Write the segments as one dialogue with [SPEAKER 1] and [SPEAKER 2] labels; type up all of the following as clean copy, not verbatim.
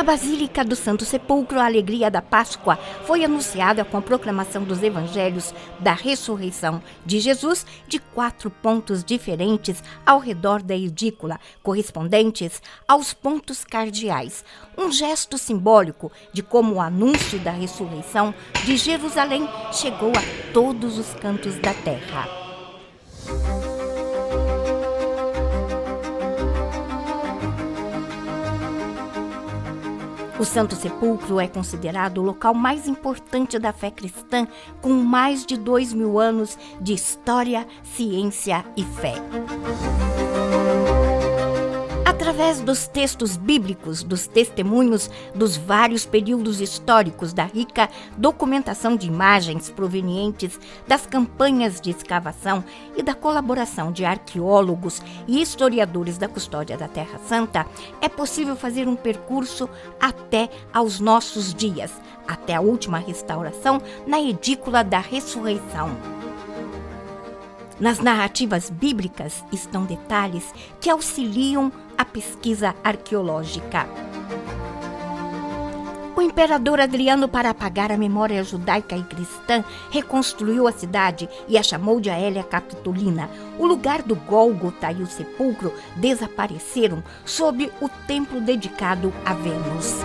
[SPEAKER 1] Na Basílica do Santo Sepulcro, a alegria da Páscoa foi anunciada com a proclamação dos evangelhos da ressurreição de Jesus de 4 pontos diferentes ao redor da edícula, correspondentes aos pontos cardeais. Um gesto simbólico de como o anúncio da ressurreição de Jerusalém chegou a todos os cantos da terra. O Santo Sepulcro é considerado o local mais importante da fé cristã, com mais de 2.000 anos de história, ciência e fé. Através dos textos bíblicos, dos testemunhos dos vários períodos históricos, da rica documentação de imagens provenientes das campanhas de escavação e da colaboração de arqueólogos e historiadores da custódia da Terra Santa, é possível fazer um percurso até aos nossos dias, até a última restauração na edícula da ressurreição. Nas narrativas bíblicas estão detalhes que auxiliam a pesquisa arqueológica. O imperador Adriano, para apagar a memória judaica e cristã, reconstruiu a cidade e a chamou de Aelia Capitolina. O lugar do Gólgota e o sepulcro desapareceram sob o templo dedicado a Vênus.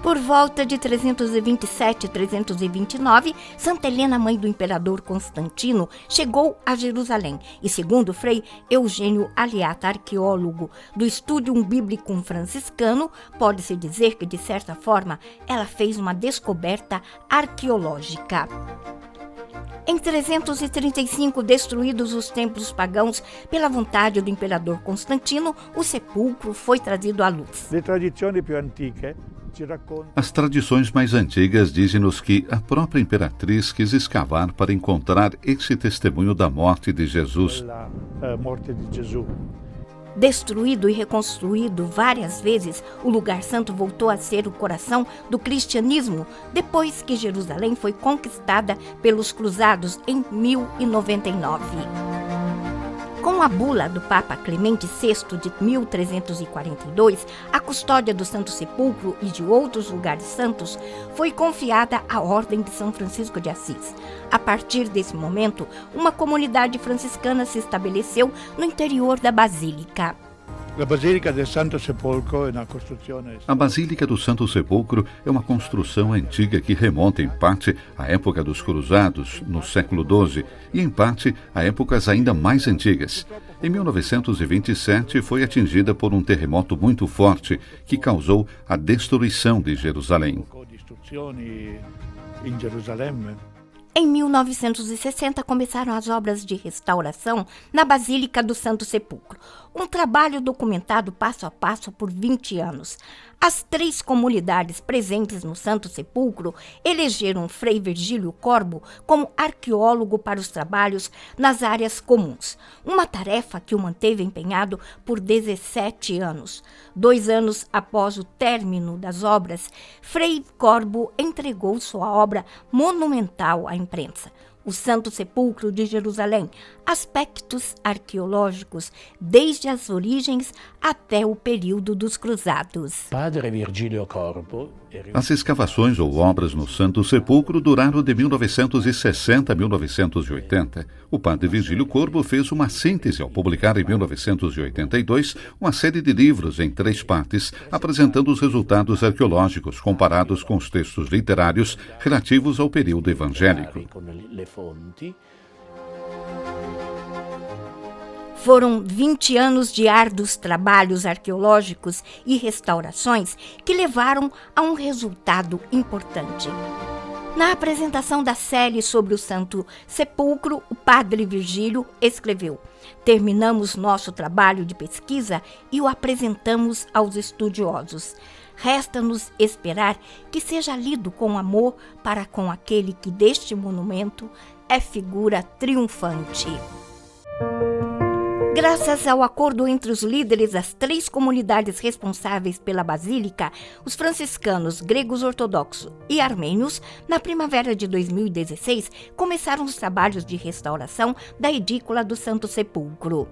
[SPEAKER 1] Por volta de 327 e 329, Santa Helena, mãe do imperador Constantino, chegou a Jerusalém e, segundo Frei Eugênio Aliata, arqueólogo do Studium Biblicum franciscano, pode-se dizer que, de certa forma, ela fez uma descoberta arqueológica. Em 335, destruídos os templos pagãos pela vontade do imperador Constantino, o sepulcro foi trazido à luz.
[SPEAKER 2] As tradições mais antigas dizem-nos que a própria imperatriz quis escavar para encontrar esse testemunho da morte de Jesus.
[SPEAKER 1] Destruído e reconstruído várias vezes, o lugar santo voltou a ser o coração do cristianismo, depois que Jerusalém foi conquistada pelos cruzados em 1099. Com a bula do Papa Clemente VI de 1342, a custódia do Santo Sepulcro e de outros lugares santos foi confiada à Ordem de São Francisco de Assis. A partir desse momento, uma comunidade franciscana se estabeleceu no interior da Basílica.
[SPEAKER 2] A Basílica do Santo Sepulcro é uma construção antiga que remonta, em parte, à época dos Cruzados, no século XII, e, em parte, a épocas ainda mais antigas. Em 1927, foi atingida por um terremoto muito forte que causou a destruição de Jerusalém.
[SPEAKER 1] Em 1960, começaram as obras de restauração na Basílica do Santo Sepulcro, um trabalho documentado passo a passo por 20 anos. As 3 comunidades presentes no Santo Sepulcro elegeram Frei Virgílio Corbo como arqueólogo para os trabalhos nas áreas comuns, uma tarefa que o manteve empenhado por 17 anos. 2 anos após o término das obras, Frei Corbo entregou sua obra monumental à imprensa, o Santo Sepulcro de Jerusalém, aspectos arqueológicos desde as origens até o período dos Cruzados.
[SPEAKER 3] Padre Virgílio Corbo.
[SPEAKER 2] As escavações ou obras no Santo Sepulcro duraram de 1960 a 1980. O padre Virgílio Corbo fez uma síntese ao publicar em 1982 uma série de livros em 3 partes, apresentando os resultados arqueológicos comparados com os textos literários relativos ao período evangélico.
[SPEAKER 1] Foram 20 anos de árduos trabalhos arqueológicos e restaurações que levaram a um resultado importante. Na apresentação da série sobre o Santo Sepulcro, o padre Virgílio escreveu: "Terminamos nosso trabalho de pesquisa e o apresentamos aos estudiosos. Resta-nos esperar que seja lido com amor para com aquele que deste monumento é figura triunfante." Graças ao acordo entre os líderes das 3 comunidades responsáveis pela Basílica, os franciscanos, gregos ortodoxos e armênios, na primavera de 2016, começaram os trabalhos de restauração da edícula do Santo Sepulcro.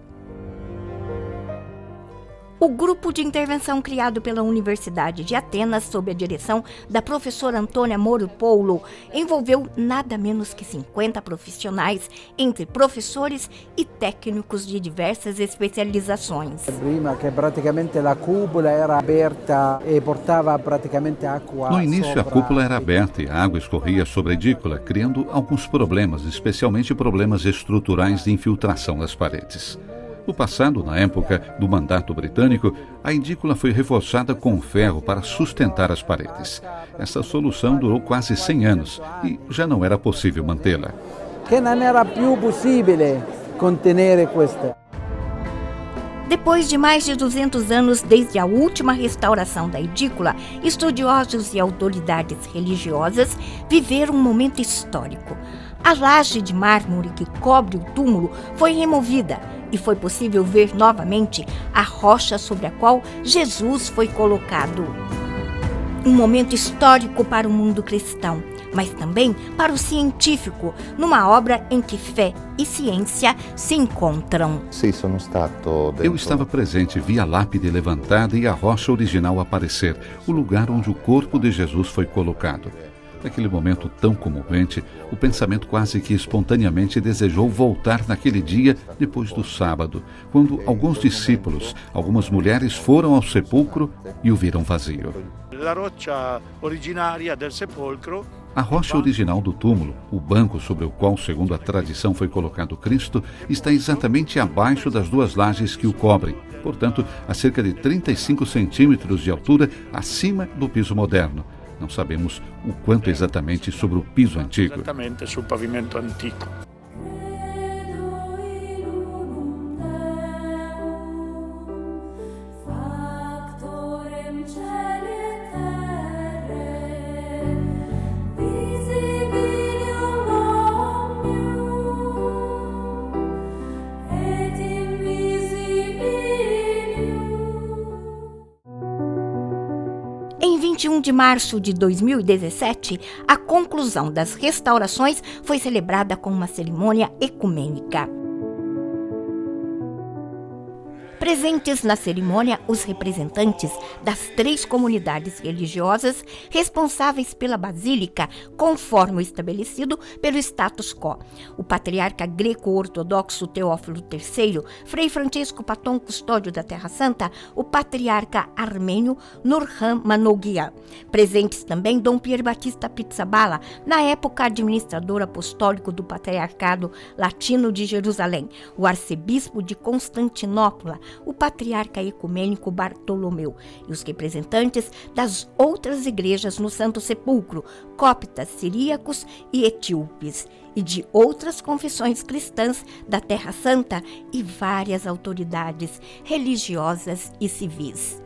[SPEAKER 1] O grupo de intervenção criado pela Universidade de Atenas, sob a direção da professora Antônia Moropoulo, envolveu nada menos que 50 profissionais, entre professores e técnicos de diversas especializações.
[SPEAKER 4] Prima que praticamente a cúpula era aberta e portava praticamente água.
[SPEAKER 2] No início, a cúpula era aberta e a água escorria sobre a edícula, criando alguns problemas, especialmente problemas estruturais de infiltração nas paredes. No passado, na época do mandato britânico, a edícula foi reforçada com ferro para sustentar as paredes. Essa solução durou quase 100 anos e já não era possível mantê-la.
[SPEAKER 4] Que não era più possibile contenere questa.
[SPEAKER 1] Depois de mais de 200 anos desde a última restauração da edícula, estudiosos e autoridades religiosas viveram um momento histórico. A laje de mármore que cobre o túmulo foi removida e foi possível ver novamente a rocha sobre a qual Jesus foi colocado. Um momento histórico para o mundo cristão, mas também para o científico, numa obra em que fé e ciência se encontram.
[SPEAKER 2] Eu estava presente, vi a lápide levantada e a rocha original aparecer, o lugar onde o corpo de Jesus foi colocado. Naquele momento tão comovente, o pensamento quase que espontaneamente desejou voltar naquele dia depois do sábado, quando alguns discípulos, algumas mulheres foram ao sepulcro e o viram vazio. A rocha original do túmulo, o banco sobre o qual, segundo a tradição, foi colocado Cristo, está exatamente abaixo das duas lajes que o cobrem, portanto, a cerca de 35 centímetros de altura acima do piso moderno. Não sabemos o quanto exatamente sobre o piso antigo.
[SPEAKER 3] Exatamente sul pavimento antico.
[SPEAKER 1] Em 21 de março de 2017, a conclusão das restaurações foi celebrada com uma cerimônia ecumênica. Presentes na cerimônia, os representantes das 3 comunidades religiosas responsáveis pela basílica, conforme o estabelecido pelo status quo. O patriarca greco-ortodoxo Teófilo III, Frei Francisco Paton, custódio da Terra Santa, o patriarca armênio Nurhan Manogian. Presentes também Dom Pier Batista Pizzaballa, na época administrador apostólico do Patriarcado Latino de Jerusalém, o arcebispo de Constantinopla, o patriarca ecumênico Bartolomeu e os representantes das outras igrejas no Santo Sepulcro, coptas, siríacos e etíopes, e de outras confissões cristãs da Terra Santa e várias autoridades religiosas e civis.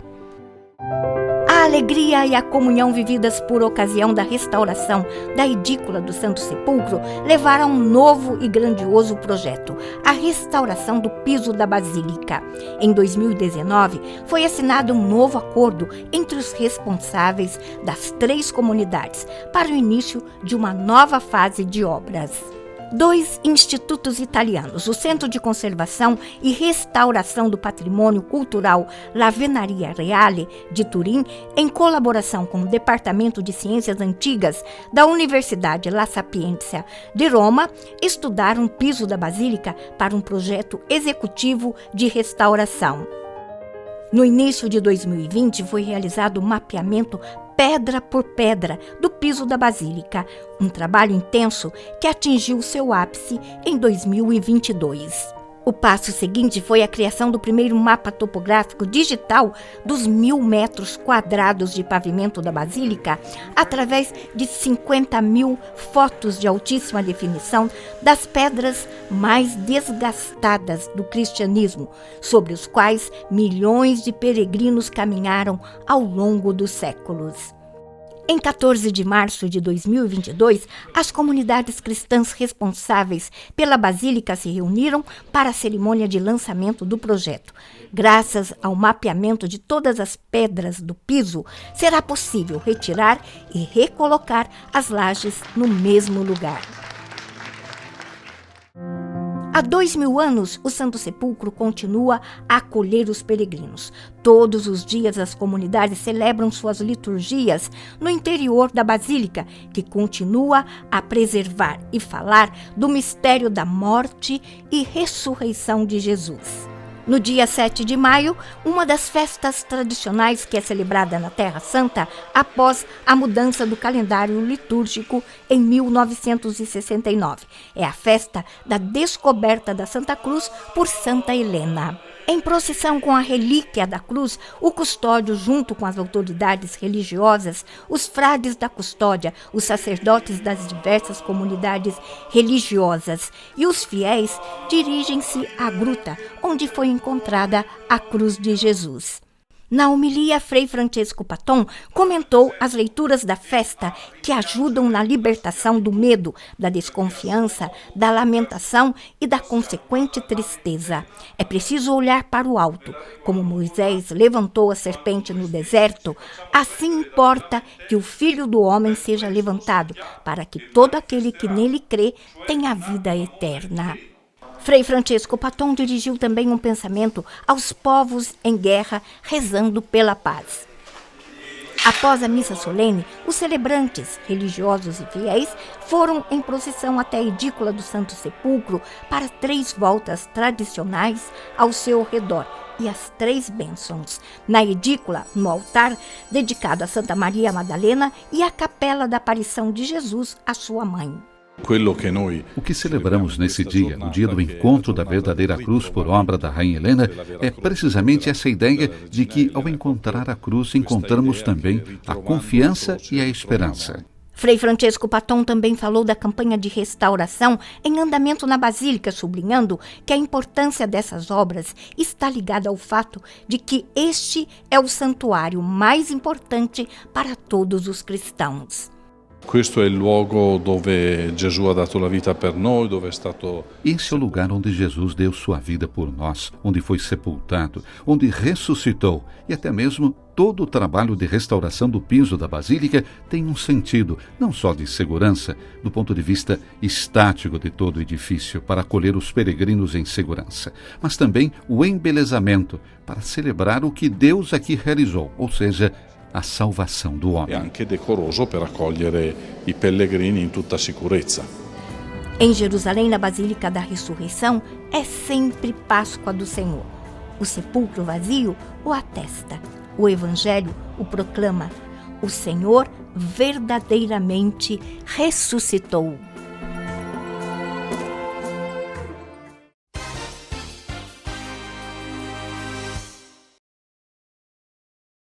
[SPEAKER 1] A alegria e a comunhão vividas por ocasião da restauração da edícula do Santo Sepulcro levaram a um novo e grandioso projeto, a restauração do piso da Basílica. Em 2019, foi assinado um novo acordo entre os responsáveis das 3 comunidades para o início de uma nova fase de obras. 2 institutos italianos, o Centro de Conservação e Restauração do Patrimônio Cultural La Venaria Reale de Turim, em colaboração com o Departamento de Ciências Antigas da Universidade La Sapienza de Roma, estudaram o piso da Basílica para um projeto executivo de restauração. No início de 2020, foi realizado o mapeamento pedra por pedra do piso da Basílica, um trabalho intenso que atingiu seu ápice em 2022. O passo seguinte foi a criação do primeiro mapa topográfico digital dos 1.000 metros quadrados de pavimento da Basílica, através de 50.000 fotos de altíssima definição das pedras mais desgastadas do cristianismo, sobre os quais milhões de peregrinos caminharam ao longo dos séculos. Em 14 de março de 2022, as comunidades cristãs responsáveis pela Basílica se reuniram para a cerimônia de lançamento do projeto. Graças ao mapeamento de todas as pedras do piso, será possível retirar e recolocar as lajes no mesmo lugar. Há 2000 anos, o Santo Sepulcro continua a acolher os peregrinos. Todos os dias as comunidades celebram suas liturgias no interior da Basílica, que continua a preservar e falar do mistério da morte e ressurreição de Jesus. No dia 7 de maio, uma das festas tradicionais que é celebrada na Terra Santa após a mudança do calendário litúrgico em 1969. É a festa da descoberta da Santa Cruz por Santa Helena. Em procissão com a relíquia da cruz, o custódio, junto com as autoridades religiosas, os frades da custódia, os sacerdotes das diversas comunidades religiosas e os fiéis dirigem-se à gruta, onde foi encontrada a cruz de Jesus. Na homilia, Frei Francesco Patton comentou as leituras da festa que ajudam na libertação do medo, da desconfiança, da lamentação e da consequente tristeza. É preciso olhar para o alto. Como Moisés levantou a serpente no deserto, assim importa que o Filho do Homem seja levantado, para que todo aquele que nele crê tenha vida eterna. Frei Francesco Patton dirigiu também um pensamento aos povos em guerra, rezando pela paz. Após a missa solene, os celebrantes, religiosos e fiéis, foram em procissão até a edícula do Santo Sepulcro para 3 voltas tradicionais ao seu redor e as 3 bênçãos. Na edícula, no altar, dedicado a Santa Maria Madalena e a capela da aparição de Jesus, a sua mãe.
[SPEAKER 2] O que celebramos nesse dia, o dia do encontro da verdadeira cruz por obra da Rainha Helena, é precisamente essa ideia de que, ao encontrar a cruz, encontramos também a confiança e a esperança.
[SPEAKER 1] Frei Francesco Patton também falou da campanha de restauração em andamento na Basílica, sublinhando que a importância dessas obras está ligada ao fato de que este é o santuário mais importante para todos os cristãos.
[SPEAKER 5] Questo è il luogo dove Gesù ha dato la vita per noi, dove è stato...
[SPEAKER 2] Esse é o lugar onde Jesus deu sua vida por nós, onde foi sepultado, onde ressuscitou e até mesmo todo o trabalho de restauração do piso da Basílica tem um sentido, não só de segurança, do ponto de vista estático de todo o edifício, para acolher os peregrinos em segurança, mas também o embelezamento, para celebrar o que Deus aqui realizou, ou seja, a salvação do homem.
[SPEAKER 5] E anche decoroso per accogliere i pellegrini in tutta sicurezza.
[SPEAKER 1] Em Jerusalém, na Basílica da Ressurreição, é sempre Páscoa do Senhor. O sepulcro vazio o atesta, o Evangelho o proclama. O Senhor verdadeiramente ressuscitou.